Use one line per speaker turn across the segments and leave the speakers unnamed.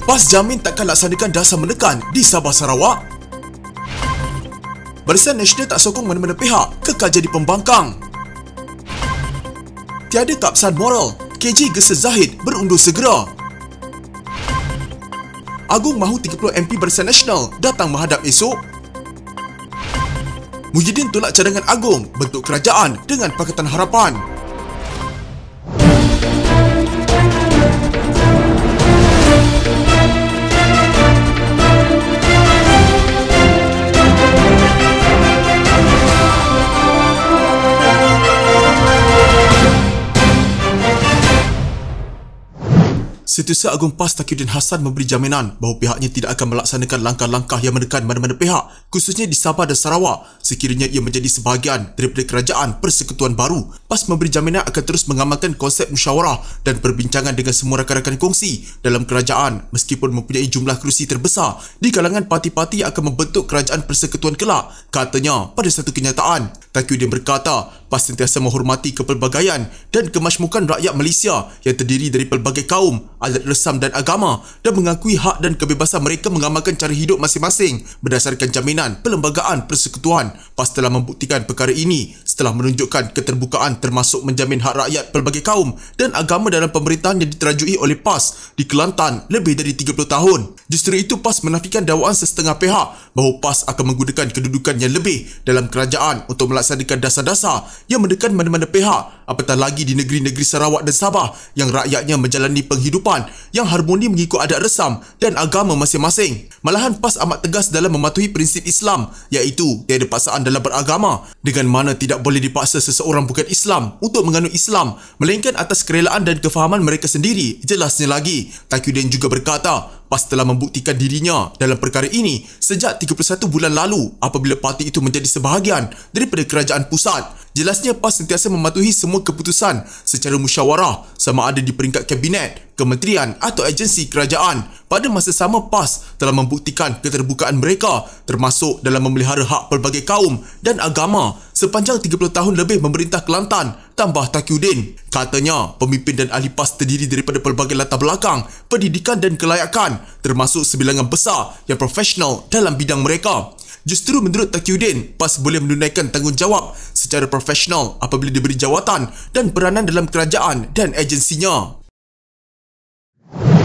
PAS jamin takkan laksanakan dasar menekan di Sabah Sarawak. Barisan Nasional tak sokong mana-mana pihak kekal jadi pembangkang. Tiada keabsahan moral, KJ gesa Zahid berundur segera. Agung mahu 30 MP Barisan Nasional datang menghadap esok. Muhyiddin tolak cadangan Agung bentuk kerajaan dengan Pakatan Harapan. Setiausaha Agung PAS Taqiyuddin Hassan memberi jaminan bahawa pihaknya tidak akan melaksanakan langkah-langkah yang menekan mana-mana pihak, khususnya di Sabah dan Sarawak, sekiranya ia menjadi sebahagian daripada kerajaan persekutuan baru. PAS memberi jaminan akan terus mengamalkan konsep musyawarah dan perbincangan dengan semua rakan-rakan kongsi dalam kerajaan meskipun mempunyai jumlah kerusi terbesar di kalangan parti-parti yang akan membentuk kerajaan persekutuan kelak, katanya pada satu kenyataan. Taqiyuddin berkata, PAS sentiasa menghormati kepelbagaian dan kemasymukan rakyat Malaysia yang terdiri dari pelbagai kaum, adat resam dan agama dan mengakui hak dan kebebasan mereka mengamalkan cara hidup masing-masing berdasarkan jaminan Perlembagaan Persekutuan. PAS telah membuktikan perkara ini setelah menunjukkan keterbukaan termasuk menjamin hak rakyat pelbagai kaum dan agama dalam pemerintahan yang diterajui oleh PAS di Kelantan lebih dari 30 tahun. Justru itu PAS menafikan dakwaan sesetengah pihak bahawa PAS akan menggunakan kedudukan yang lebih dalam kerajaan untuk melaksanakan dasar-dasar yang menekan mana-mana pihak, apatah lagi di negeri-negeri Sarawak dan Sabah yang rakyatnya menjalani penghidupan yang harmoni mengikut adat resam dan agama masing-masing. Malahan PAS amat tegas dalam mematuhi prinsip Islam, iaitu tiada paksaan dalam beragama, dengan mana tidak boleh dipaksa seseorang bukan Islam untuk menganut Islam, melainkan atas kerelaan dan kefahaman mereka sendiri. Jelasnya lagi, Taqiyuddin juga berkata, PAS telah membuktikan dirinya dalam perkara ini sejak 31 bulan lalu apabila parti itu menjadi sebahagian daripada kerajaan pusat. Jelasnya PAS sentiasa mematuhi semua keputusan secara musyawarah sama ada di peringkat kabinet, kementerian atau agensi kerajaan. Pada masa sama, PAS telah membuktikan keterbukaan mereka termasuk dalam memelihara hak pelbagai kaum dan agama sepanjang 30 tahun lebih memerintah Kelantan, tambah Taqiyuddin. Katanya, pemimpin dan ahli PAS terdiri daripada pelbagai latar belakang, pendidikan dan kelayakan, termasuk sebilangan besar yang profesional dalam bidang mereka. Justru menurut Taqiyuddin, PAS boleh menunaikan tanggungjawab secara profesional apabila diberi jawatan dan peranan dalam kerajaan dan agensinya.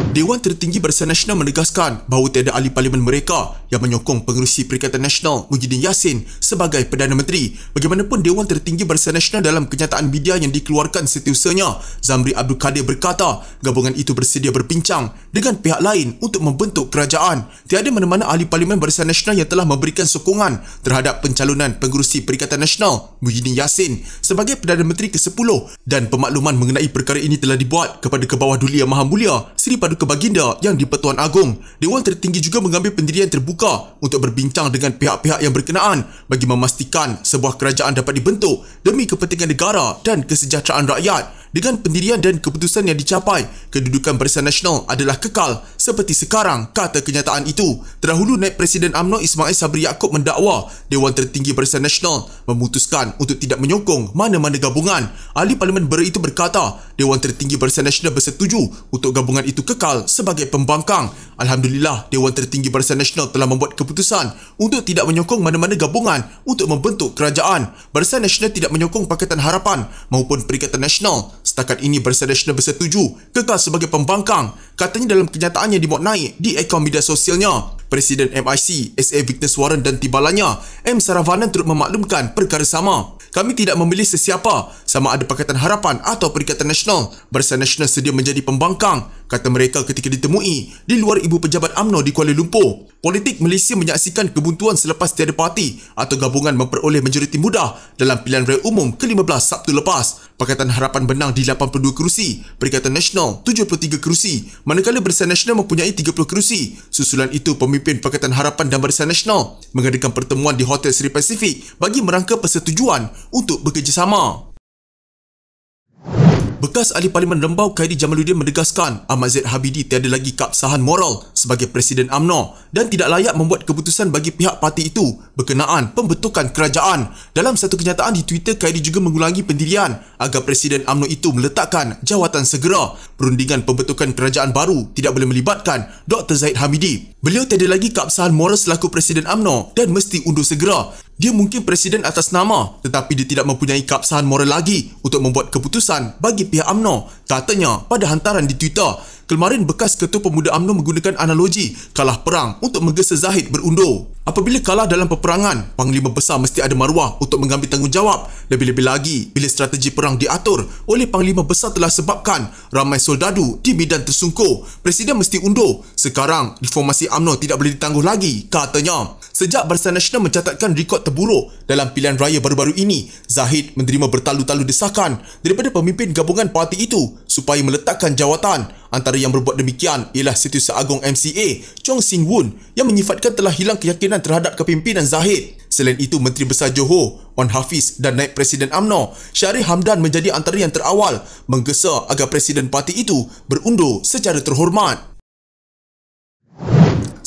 Dewan Tertinggi Barisan Nasional menegaskan bahawa tiada ahli parlimen mereka yang menyokong pengerusi Perikatan Nasional Muhyiddin Yassin sebagai Perdana Menteri. Bagaimanapun, Dewan Tertinggi Barisan Nasional dalam kenyataan media yang dikeluarkan setiausahanya, Zamri Abdul Kadir berkata, gabungan itu bersedia berbincang dengan pihak lain untuk membentuk kerajaan. Tiada mana-mana ahli parlimen Barisan Nasional yang telah memberikan sokongan terhadap pencalonan pengerusi Perikatan Nasional Muhyiddin Yassin sebagai Perdana Menteri ke-10, dan pemakluman mengenai perkara ini telah dibuat kepada Kebawah Duli Yang Maha Mulia Seri Paduka Baginda yang di-Pertuan Agong. Dewan Tertinggi juga mengambil pendirian terbuka untuk berbincang dengan pihak-pihak yang berkenaan bagi memastikan sebuah kerajaan dapat dibentuk demi kepentingan negara dan kesejahteraan rakyat. Dengan pendirian dan keputusan yang dicapai, kedudukan Barisan Nasional adalah kekal seperti sekarang, kata kenyataan itu. Terdahulu, Naib Presiden UMNO Ismail Sabri Yaakob mendakwa Dewan Tertinggi Barisan Nasional memutuskan untuk tidak menyokong mana-mana gabungan. Ahli Parlimen Bera itu berkata, Dewan Tertinggi Barisan Nasional bersetuju untuk gabungan itu kekal sebagai pembangkang. Alhamdulillah, Dewan Tertinggi Barisan Nasional telah membuat keputusan untuk tidak menyokong mana-mana gabungan untuk membentuk kerajaan. Barisan Nasional tidak menyokong Pakatan Harapan maupun Perikatan Nasional. Setakat ini, Barisan Nasional bersetuju kekal sebagai pembangkang, katanya dalam kenyataan yang dimuat naik di akaun media sosialnya. Presiden MIC SA Victor Swaran dan timbalannya M. Saravanan turut memaklumkan perkara sama. Kami tidak memilih sesiapa, sama ada Pakatan Harapan atau Perikatan Nasional. Barisan Nasional sedia menjadi pembangkang, kata mereka ketika ditemui di luar Ibu Pejabat UMNO di Kuala Lumpur. Politik Malaysia menyaksikan kebuntuan selepas tiada parti atau gabungan memperoleh majoriti mudah dalam pilihan raya umum ke-15 Sabtu lepas. Pakatan Harapan menang di 82 kerusi, Perikatan Nasional 73 kerusi, manakala Barisan Nasional mempunyai 30 kerusi. Susulan itu, pemimpin Pakatan Harapan dan Barisan Nasional mengadakan pertemuan di Hotel Seri Pasifik bagi merangka persetujuan untuk bekerjasama. Bekas Ahli Parlimen Rembau Khairi Jamaluddin menegaskan Ahmad Zaid Habidi tiada lagi keabsahan moral sebagai Presiden UMNO dan tidak layak membuat keputusan bagi pihak parti itu berkenaan pembentukan kerajaan. Dalam satu kenyataan di Twitter, Khairi juga mengulangi pendirian agar Presiden UMNO itu meletakkan jawatan segera. Perundingan pembentukan kerajaan baru tidak boleh melibatkan Dr. Zaid Habidi. Beliau tiada lagi keabsahan moral selaku Presiden UMNO dan mesti undur segera. Dia mungkin presiden atas nama, tetapi dia tidak mempunyai keabsahan moral lagi untuk membuat keputusan bagi pihak UMNO, katanya pada hantaran di Twitter. Kemarin bekas Ketua Pemuda UMNO menggunakan analogi kalah perang untuk menggesa Zahid berundur. Apabila kalah dalam peperangan, Panglima Besar mesti ada maruah untuk mengambil tanggungjawab. Lebih-lebih lagi bila strategi perang diatur oleh Panglima Besar telah sebabkan ramai soldadu di medan tersungkur. Presiden mesti undur. Sekarang, reformasi UMNO tidak boleh ditangguh lagi, katanya. Sejak Barisan Nasional mencatatkan rekod terburuk dalam pilihan raya baru-baru ini, Zahid menerima bertalu-talu desakan daripada pemimpin gabungan parti itu supaya meletakkan jawatan. Antara yang berbuat demikian ialah Setiausaha Agong MCA Chong Sing Woon yang menyifatkan telah hilang keyakinan terhadap kepimpinan Zahid. Selain itu, Menteri Besar Johor Wan Hafiz dan Naib Presiden UMNO Syarif Hamdan menjadi antara yang terawal menggesa agar Presiden parti itu berundur secara terhormat.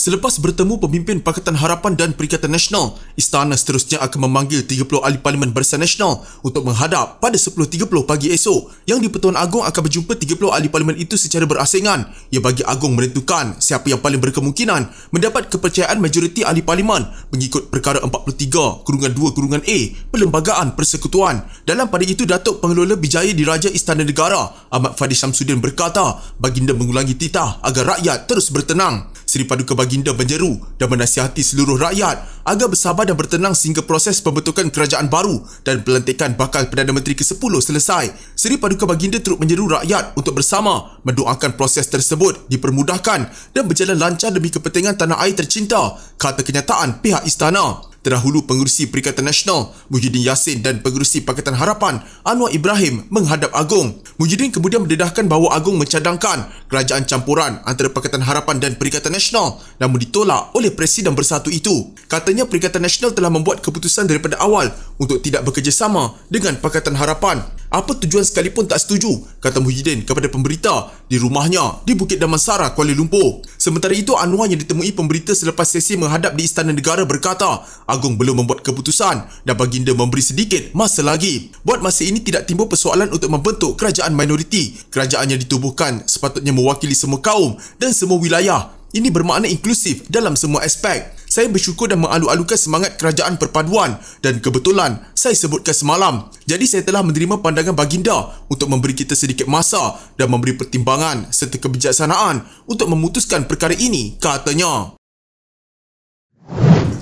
Selepas bertemu pemimpin Pakatan Harapan dan Perikatan Nasional, Istana seterusnya akan memanggil 30 ahli Parlimen Barisan Nasional untuk menghadap pada 10.30 pagi esok. Yang di-Pertuan Agong akan berjumpa 30 ahli Parlimen itu secara berasingan. Ia bagi Agong menentukan siapa yang paling berkemungkinan mendapat kepercayaan majoriti ahli Parlimen mengikut Perkara 43/2/A Perlembagaan Persekutuan. Dalam pada itu, Datuk Pengelola Bijaya Diraja Istana Negara Ahmad Fadil Syamsuddin berkata baginda mengulangi titah agar rakyat terus bertenang. Seri Paduka Baginda menjeru dan menasihati seluruh rakyat agar bersabar dan bertenang sehingga proses pembentukan kerajaan baru dan pelantikan bakal Perdana Menteri ke-10 selesai. Seri Paduka Baginda turut menyeru rakyat untuk bersama mendoakan proses tersebut dipermudahkan dan berjalan lancar demi kepentingan tanah air tercinta, kata kenyataan pihak istana. Terdahulu, Pengerusi Perikatan Nasional Muhyiddin Yassin dan Pengerusi Pakatan Harapan Anwar Ibrahim menghadap Agong. Muhyiddin kemudian mendedahkan bahawa Agong mencadangkan kerajaan campuran antara Pakatan Harapan dan Perikatan Nasional, namun ditolak oleh Presiden Bersatu itu. Katanya Perikatan Nasional telah membuat keputusan daripada awal untuk tidak bekerjasama dengan Pakatan Harapan. Apa tujuan sekalipun tak setuju, kata Muhyiddin kepada pemberita di rumahnya di Bukit Damansara, Kuala Lumpur. Sementara itu, Anwar yang ditemui pemberita selepas sesi menghadap di Istana Negara berkata Agong belum membuat keputusan dan baginda memberi sedikit masa lagi. Buat masa ini tidak timbul persoalan untuk membentuk kerajaan minoriti. Kerajaan yang ditubuhkan sepatutnya mewakili semua kaum dan semua wilayah. Ini bermakna inklusif dalam semua aspek. Saya bersyukur dan mengalu-alukan semangat kerajaan perpaduan dan kebetulan saya sebutkan semalam. Jadi saya telah menerima pandangan baginda untuk memberi kita sedikit masa dan memberi pertimbangan serta kebijaksanaan untuk memutuskan perkara ini, katanya.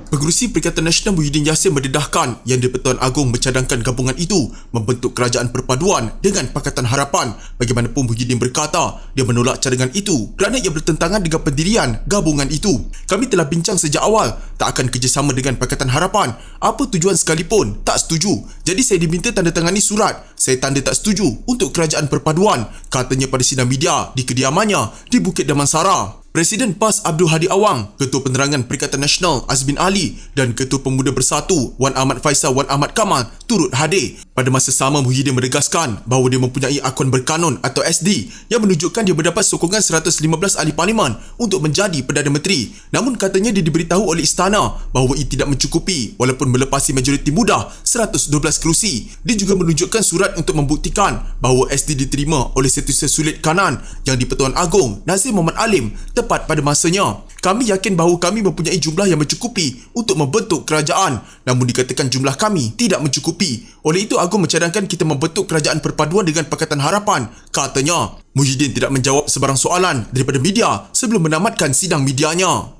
Pengerusi Perikatan Nasional Muhyiddin Yassin mendedahkan yang di-Pertuan Agong mencadangkan gabungan itu membentuk kerajaan perpaduan dengan Pakatan Harapan. Bagaimanapun, Muhyiddin berkata dia menolak cadangan itu kerana ia bertentangan dengan pendirian gabungan itu. Kami telah bincang sejak awal tak akan kerjasama dengan Pakatan Harapan. Apa tujuan sekalipun tak setuju. Jadi saya diminta tanda tangani surat. Saya tanda tak setuju untuk kerajaan perpaduan, katanya pada sidang media di kediamannya di Bukit Damansara. Presiden PAS Abdul Hadi Awang, Ketua Penerangan Perikatan Nasional Azmin Ali dan Ketua Pemuda Bersatu Wan Ahmad Faisal Wan Ahmad Kamal turut hadir. Pada masa sama, Muhyiddin menegaskan bahawa dia mempunyai akun berkanun atau SD yang menunjukkan dia mendapat sokongan 115 ahli parlimen untuk menjadi Perdana Menteri. Namun katanya dia diberitahu oleh istana bahawa ia tidak mencukupi walaupun melepasi majoriti mudah 112 kerusi. Dia juga menunjukkan surat untuk membuktikan bahawa SD diterima oleh Setiausaha Sulit Kanan yang di-Pertuan Agong Nazir Muhammad Alim tepat pada masanya. Kami yakin bahawa kami mempunyai jumlah yang mencukupi untuk membentuk kerajaan, namun dikatakan jumlah kami tidak mencukupi. Oleh itu, Agong mencadangkan kita membentuk kerajaan perpaduan dengan Pakatan Harapan, katanya. Muhyiddin tidak menjawab sebarang soalan daripada media sebelum menamatkan sidang medianya.